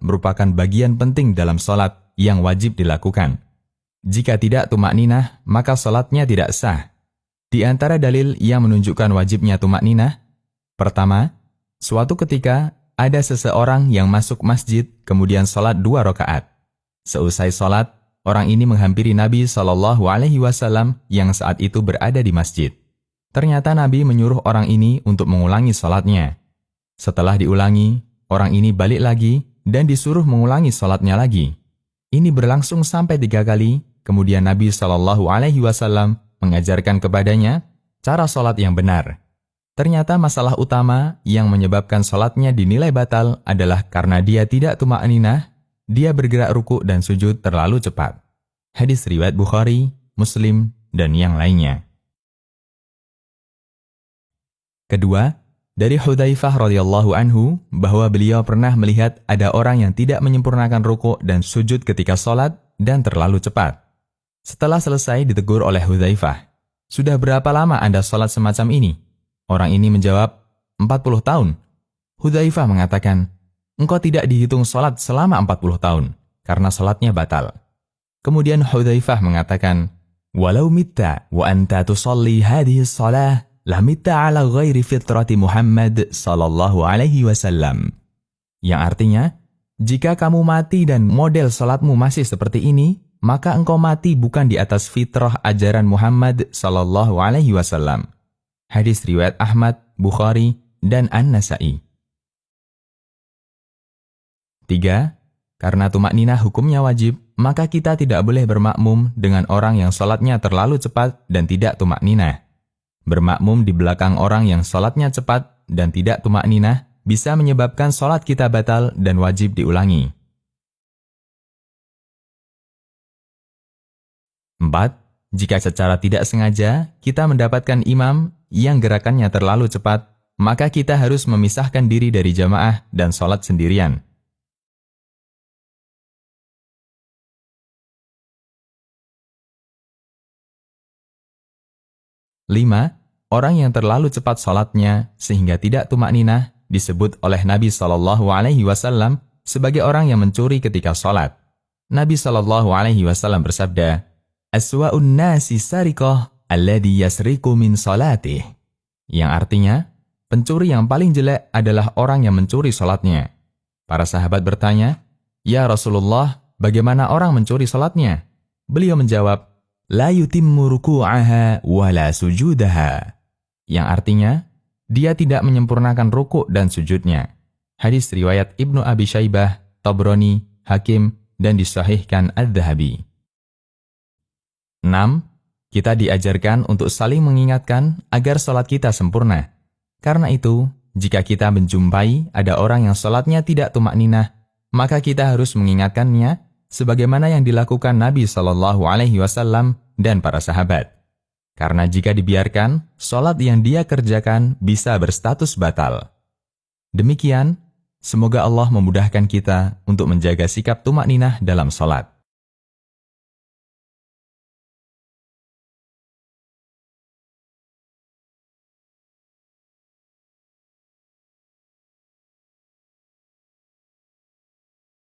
merupakan bagian penting dalam sholat yang wajib dilakukan. Jika tidak tumakninah, maka sholatnya tidak sah. Di antara dalil yang menunjukkan wajibnya tumakninah, pertama, suatu ketika ada seseorang yang masuk masjid kemudian sholat 2 rakaat. Seusai sholat, orang ini menghampiri Nabi SAW yang saat itu berada di masjid. Ternyata Nabi menyuruh orang ini untuk mengulangi sholatnya. Setelah diulangi, orang ini balik lagi dan disuruh mengulangi sholatnya lagi. Ini berlangsung sampai 3 kali, kemudian Nabi SAW mengajarkan kepadanya cara sholat yang benar. Ternyata masalah utama yang menyebabkan sholatnya dinilai batal adalah karena dia tidak tumakninah, dia bergerak ruku dan sujud terlalu cepat. Hadis riwayat Bukhari, Muslim, dan yang lainnya. Kedua, dari Hudzaifah radhiyallahu anhu bahwa beliau pernah melihat ada orang yang tidak menyempurnakan ruku dan sujud ketika sholat dan terlalu cepat. Setelah selesai ditegur oleh Hudzaifah, "Sudah berapa lama Anda sholat semacam ini?" Orang ini menjawab, 40 tahun. Hudzaifah mengatakan, "Engkau tidak dihitung sholat selama 40 tahun, karena sholatnya batal." Kemudian Hudzaifah mengatakan, "Walau mitta wa anta tusalli hadhihi shalah, la mitta ala ghairi fitrati Muhammad sallallahu alaihi wasallam." Yang artinya, jika kamu mati dan model sholatmu masih seperti ini, maka engkau mati bukan di atas fitrah ajaran Muhammad sallallahu alaihi wasallam. Hadis riwayat Ahmad, Bukhari, dan An-Nasa'i. 3. Karena tumakninah hukumnya wajib, maka kita tidak boleh bermakmum dengan orang yang sholatnya terlalu cepat dan tidak tumakninah. Bermakmum di belakang orang yang sholatnya cepat dan tidak tumakninah bisa menyebabkan sholat kita batal dan wajib diulangi. 4. Jika secara tidak sengaja kita mendapatkan imam yang gerakannya terlalu cepat, maka kita harus memisahkan diri dari jamaah dan sholat sendirian. 5. Orang yang terlalu cepat sholatnya sehingga tidak tumakninah disebut oleh Nabi SAW sebagai orang yang mencuri ketika sholat. Nabi SAW bersabda, "Aswa'un nasi sariqah alladhi yasriku min salatih." Yang artinya, pencuri yang paling jelek adalah orang yang mencuri sholatnya. Para sahabat bertanya, "Ya Rasulullah, bagaimana orang mencuri sholatnya?" Beliau menjawab, "La yutimmu ruku'aha wa la sujudaha." Yang artinya, dia tidak menyempurnakan ruku' dan sujudnya. Hadis riwayat Ibnu Abi Syaibah, Tabrani, Hakim, dan disahihkan Adz-Dzahabi. 6. Kita diajarkan untuk saling mengingatkan agar sholat kita sempurna. Karena itu, jika kita menjumpai ada orang yang sholatnya tidak tumakninah, maka kita harus mengingatkannya sebagaimana yang dilakukan Nabi SAW dan para sahabat. Karena jika dibiarkan, sholat yang dia kerjakan bisa berstatus batal. Demikian, semoga Allah memudahkan kita untuk menjaga sikap tumakninah dalam sholat.